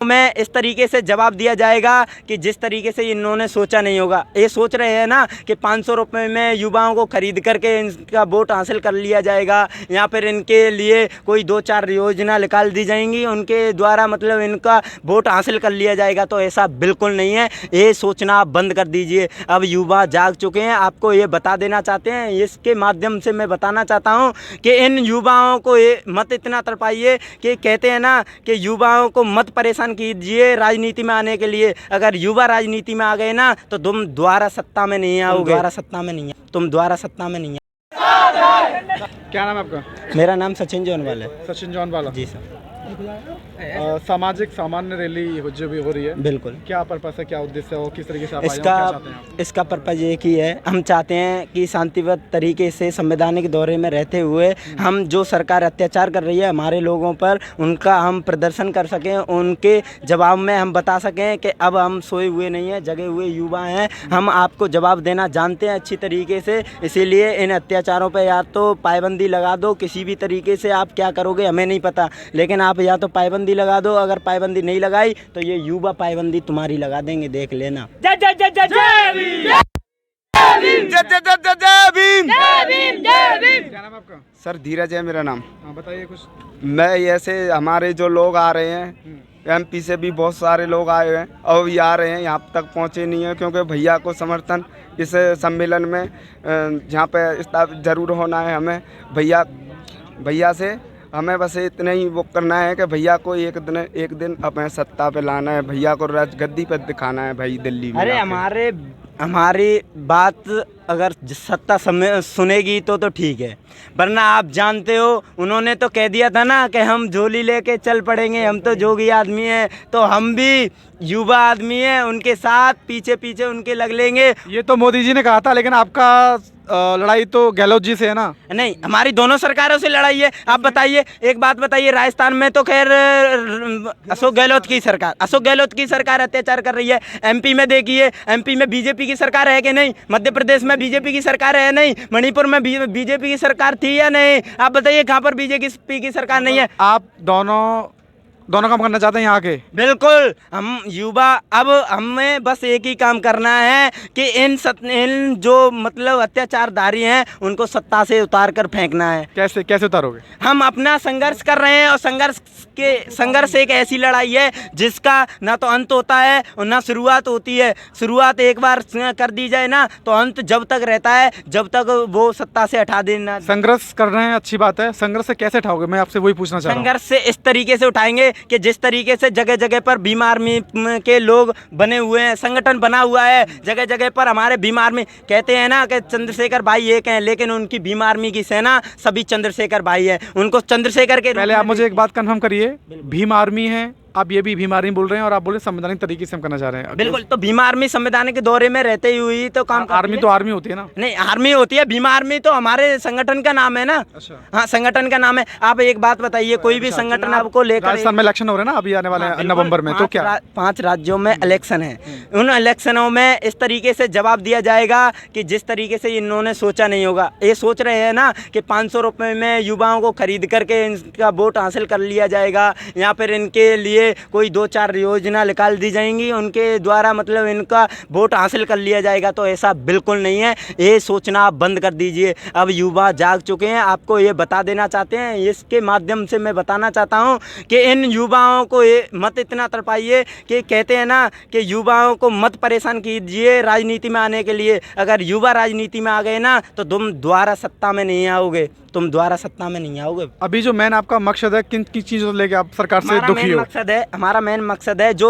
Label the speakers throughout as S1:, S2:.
S1: में इस तरीके से जवाब दिया जाएगा कि जिस तरीके से इन्होंने सोचा नहीं होगा। ये सोच रहे हैं ना कि 500 रुपये में युवाओं को खरीद करके इनका वोट हासिल कर लिया जाएगा, या फिर इनके लिए कोई 2-4 योजना निकाल दी जाएंगी, उनके द्वारा मतलब इनका वोट हासिल कर लिया जाएगा। तो ऐसा बिल्कुल नहीं है, ये सोचना आप बंद कर दीजिए। अब युवा जाग चुके हैं, आपको ये बता देना चाहते हैं। इसके माध्यम से मैं बताना चाहता हूँ कि इन युवाओं को ये मत इतना तड़पाइए कि कहते हैं ना कि युवाओं को मत परेशान कीजिए राजनीति में आने के लिए। अगर युवा राजनीति में आ गए ना तो तुम दोबारा सत्ता में नहीं आओगे, तुम दोबारा सत्ता में नहीं आओगे।
S2: क्या नाम है आपका?
S1: मेरा नाम सचिन जौनवाल है।
S2: सचिन जौनवाल
S1: जी सर।
S2: सामाजिक सामान्य रैली जो भी हो रही है,
S1: बिल्कुल।
S2: क्या पर्पस है, क्या उद्देश्य है, किस तरीके से आप आए हो, क्या चाहते हैं आप?
S1: इसका पर्पज एक ही है, हम चाहते हैं कि शांतिवत तरीके से संवैधानिक दौरे में रहते हुए हम जो सरकार अत्याचार कर रही है हमारे लोगों पर, उनका हम प्रदर्शन कर सकें, उनके जवाब में हम बता सकें कि अब हम सोए हुए नहीं हैं, जगे हुए युवा हैं, हम आपको जवाब देना जानते हैं अच्छी तरीके से। इसीलिए इन अत्याचारों पर या तो पाबंदी लगा दो, किसी भी तरीके से आप क्या करोगे हमें नहीं पता, लेकिन आप या तो पाबंदी लगा दो, अगर पाबंदी नहीं लगाई तो ये युवा पाबंदी तुम्हारी लगा देंगे, देख लेना। जय जय जय जय जय भीम, जय भीम, जय जय जय जय भीम, जय भीम, जय भीम।
S2: क्या नाम है आपका?
S3: सर धीरज है मेरा नाम।
S2: हाँ बताइए कुछ।
S3: मैं ऐसे हमारे जो लोग आ रहे हैं एमपी से भी बहुत सारे लोग आए हुए हैं और भी आ रहे हैं, यहाँ तक पहुँचे नहीं है क्योंकि भैया को समर्थन इस सम्मेलन में जहाँ पे ज़रूर होना है। हमें भैया से हमें बस इतना ही वो करना है कि भैया को एक दिन अपने सत्ता पे लाना है, भैया को राजगद्दी पर दिखाना है भाई दिल्ली में।
S1: अरे हमारी बात अगर सत्ता सुनेगी तो ठीक है, वरना आप जानते हो उन्होंने तो कह दिया था ना कि हम झोली लेके चल पड़ेंगे, हम तो जोगी आदमी हैं, तो हम भी युवा आदमी हैं, उनके साथ पीछे पीछे उनके लग लेंगे।
S2: ये तो मोदी जी ने कहा था, लेकिन आपका लड़ाई तो गहलोत जी से है ना?
S1: नहीं, हमारी दोनों सरकारों से लड़ाई है। आप बताइए, एक बात बताइए, राजस्थान में तो खैर अशोक गहलोत की सरकार अत्याचार कर रही है। एमपी में देखिए, एमपी में बीजेपी की सरकार है कि नहीं? मध्य प्रदेश में बीजेपी की सरकार है नहीं? मणिपुर में बीजेपी की सरकार थी या नहीं? आप बताइए कहाँ पर बीजेपी की सरकार नहीं है?
S2: आप दोनों काम करना चाहते हैं यहाँ के?
S1: बिल्कुल। हम युवा, अब हमें बस एक ही काम करना है कि इन जो मतलब अत्याचारधारी हैं उनको सत्ता से उतार कर फेंकना है।
S2: कैसे उतारोगे?
S1: हम अपना संघर्ष कर रहे हैं, और संघर्ष एक ऐसी लड़ाई है जिसका ना तो अंत होता है और ना शुरुआत होती है। शुरुआत एक बार कर दी जाए ना तो अंत जब तक रहता है जब तक वो सत्ता से हटा देना।
S2: संघर्ष कर रहे हैं, अच्छी बात है। संघर्ष से कैसे उठाओगे, मैं आपसे वही पूछना चाह रहा हूँ।
S1: संघर्ष से इस तरीके से उठाएंगे कि जिस तरीके से जगह जगह पर भीम आर्मी के लोग बने हुए हैं, संगठन बना हुआ है, जगह जगह पर हमारे भीम आर्मी कहते हैं ना कि चंद्रशेखर भाई एक हैं, लेकिन उनकी भीम आर्मी की सेना सभी चंद्रशेखर भाई है। उनको चंद्रशेखर के
S2: पहले आप मुझे एक बात कंफर्म करिए, भीम आर्मी है, आप ये भी भीम आर्मी बोल रहे हैं और आप बोले संवैधानिक तरीके से हम करना चाह रहे हैं।
S1: बिल्कुल, तो भीम आर्मी संवैधानिक के दौरे में रहते हुई तो काम
S2: आर्मी तो आर्मी होती है ना?
S1: नहीं, आर्मी होती है, भीम आर्मी तो हमारे संगठन का नाम है ना।
S2: अच्छा।
S1: हाँ, संगठन का नाम है। आप एक बात बताइए, कोई भी संगठन आपको लेकर,
S2: राजस्थान में इलेक्शन हो रहे हैं ना अभी आने वाले नवंबर में, तो क्या
S1: 5 राज्यों में इलेक्शन है, उन इलेक्शनों में इस तरीके से जवाब दिया जाएगा कि जिस तरीके से इन्होंने सोचा नहीं होगा। ये सोच रहे हैं ना कि 500 रुपये में युवाओं को खरीद करके इनका वोट हासिल कर लिया जाएगा, या फिर इनके लिए कोई 2-4 योजना निकाल दी जाएंगी, उनके द्वारा मतलब इनका वोट हासिल कर लिया जाएगा। तो ऐसा बिल्कुल नहीं है, ये सोचना आप बंद कर दीजिए। अब युवा जाग चुके हैं, आपको ये बता देना चाहते हैं। इसके माध्यम से मैं बताना चाहता हूँ कि इन युवाओं को ये मत इतना तड़पाइए कि कहते हैं ना कि युवाओं को मत परेशान कीजिए राजनीति में आने के लिए। अगर युवा राजनीति में आ गए ना तो तुम दोबारा सत्ता में नहीं आओगे, अभी
S2: जो मेन आपका मकसद है, किन चीज़ों को लेके आप सरकार से दुखी हो?
S1: हमारा मेन मकसद है जो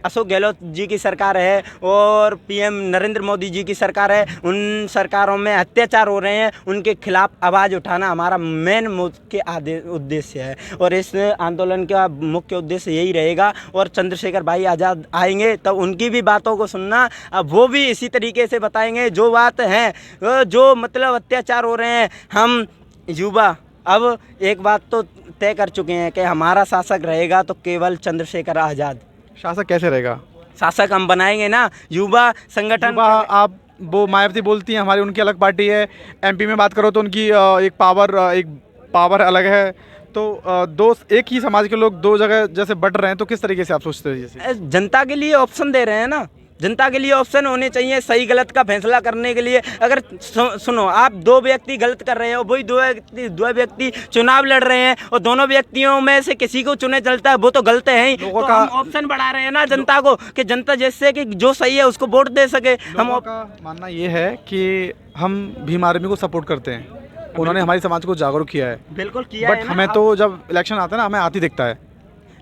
S1: अशोक गहलोत जी की सरकार है और पीएम नरेंद्र मोदी जी की सरकार है, उन सरकारों में अत्याचार हो रहे हैं, उनके खिलाफ आवाज़ उठाना हमारा मेन मुख्य उद्देश्य है। और इस आंदोलन का मुख्य उद्देश्य यही रहेगा। और चंद्रशेखर भाई आज़ाद आएंगे तब उनकी भी बातों को सुनना, अब वो भी इसी तरीके से बताएंगे जो बात है, जो मतलब अत्याचार हो रहे हैं। हम युवा अब एक बात तो तय कर चुके हैं कि हमारा शासक रहेगा तो केवल चंद्रशेखर आज़ाद।
S2: शासक कैसे रहेगा?
S1: शासक हम बनाएंगे ना, युवा संगठन।
S2: आप वो मायावती बोलती हैं हमारी, उनकी अलग पार्टी है। एमपी में बात करो तो उनकी एक पावर अलग है, तो दो एक ही समाज के लोग दो जगह जैसे बट रहे हैं, तो किस तरीके से आप सोचते हो? जैसे
S1: जनता के लिए ऑप्शन दे रहे हैं ना, जनता के लिए ऑप्शन होने चाहिए सही गलत का फैसला करने के लिए। अगर सुनो, आप दो व्यक्ति गलत कर रहे हैं और वही दो व्यक्ति चुनाव लड़ रहे हैं और दोनों व्यक्तियों में से किसी को चुने चलता है, वो तो गलत है ही।
S2: लोगों
S1: तो
S2: का
S1: हम ऑप्शन बढ़ा रहे हैं ना जनता को, कि जनता जैसे कि जो सही है उसको वोट दे सके।
S2: लोगों का मानना ये है कि हम भीम आर्मी को सपोर्ट करते हैं, उन्होंने हमारे समाज को जागरूक किया है।
S1: बिल्कुल किया
S2: बट
S1: है ना।
S2: हमें तो जब इलेक्शन आता है ना, हमें हाथी दिखता है।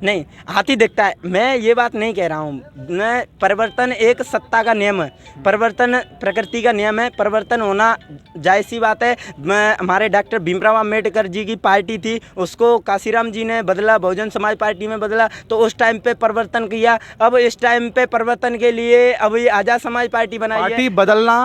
S1: नहीं, हाथी दिखता है, मैं ये बात नहीं कह रहा हूँ। मैं परिवर्तन एक सत्ता का नियम है, परिवर्तन प्रकृति का नियम है, परिवर्तन होना जायज़ सी बात है। मैं हमारे डॉक्टर भीमराव अम्बेडकर जी की पार्टी थी, उसको काशीराम जी ने बदला, बहुजन समाज पार्टी में बदला, तो उस टाइम पे परिवर्तन किया। अब इस टाइम पे परिवर्तन के लिए अब ये आज़ाद समाज पार्टी बनाई है।
S2: पार्टी बदलना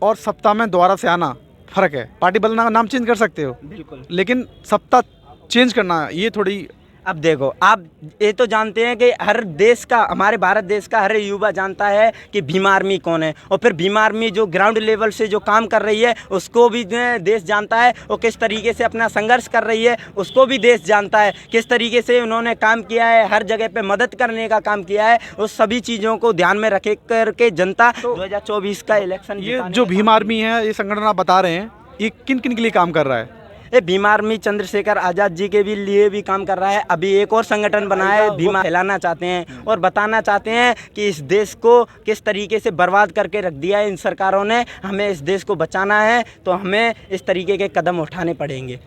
S2: और सत्ता में दोबारा से आना फर्क है। पार्टी बदलना, नाम चेंज कर सकते हो,
S1: बिल्कुल,
S2: लेकिन सत्ता चेंज करना ये थोड़ी।
S1: अब देखो, आप ये तो जानते हैं कि हर देश का, हमारे भारत देश का हर युवा जानता है कि भीम आर्मी कौन है, और फिर भीम आर्मी जो ग्राउंड लेवल से जो काम कर रही है उसको भी देश जानता है, और किस तरीके से अपना संघर्ष कर रही है उसको भी देश जानता है, किस तरीके से उन्होंने काम किया है, हर जगह पे मदद करने का काम किया है। उस सभी चीज़ों को ध्यान में रख करके जनता 2024 का इलेक्शन,
S2: ये जो भीम आर्मी है, ये संगठन आप बता रहे हैं, ये किन किन के लिए काम कर रहा है?
S1: ये भीम आर्मी चंद्रशेखर आज़ाद जी के भी लिए भी काम कर रहा है। अभी एक और संगठन बना है, भीम फैलाना चाहते हैं और बताना चाहते हैं कि इस देश को किस तरीके से बर्बाद करके रख दिया है इन सरकारों ने। हमें इस देश को बचाना है तो हमें इस तरीके के कदम उठाने पड़ेंगे।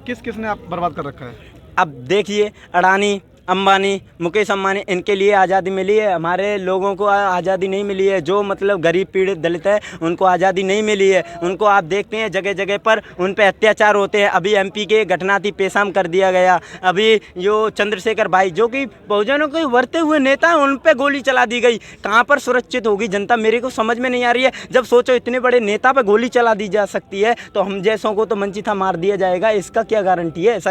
S2: किस किस ने आप बर्बाद कर रखा है?
S1: अब देखिए, अडानी, अंबानी, मुकेश अंबानी, इनके लिए आज़ादी मिली है, हमारे लोगों को आज़ादी नहीं मिली है। जो मतलब गरीब पीड़ित दलित है उनको आज़ादी नहीं मिली है। उनको आप देखते हैं जगह जगह पर उन पे अत्याचार होते हैं। अभी एमपी के घटना थी, पेशाम कर दिया गया। अभी जो चंद्रशेखर भाई जो कि बहुजनों के उभरते हुए नेता हैं, उन पे गोली चला दी गई। कहाँ पर सुरक्षित होगी जनता, मेरे को समझ में नहीं आ रही है। जब सोचो इतने बड़े नेता पर गोली चला दी जा सकती है, तो हम जैसों को तो मंचिथा मार दिया जाएगा, इसका क्या गारंटी है?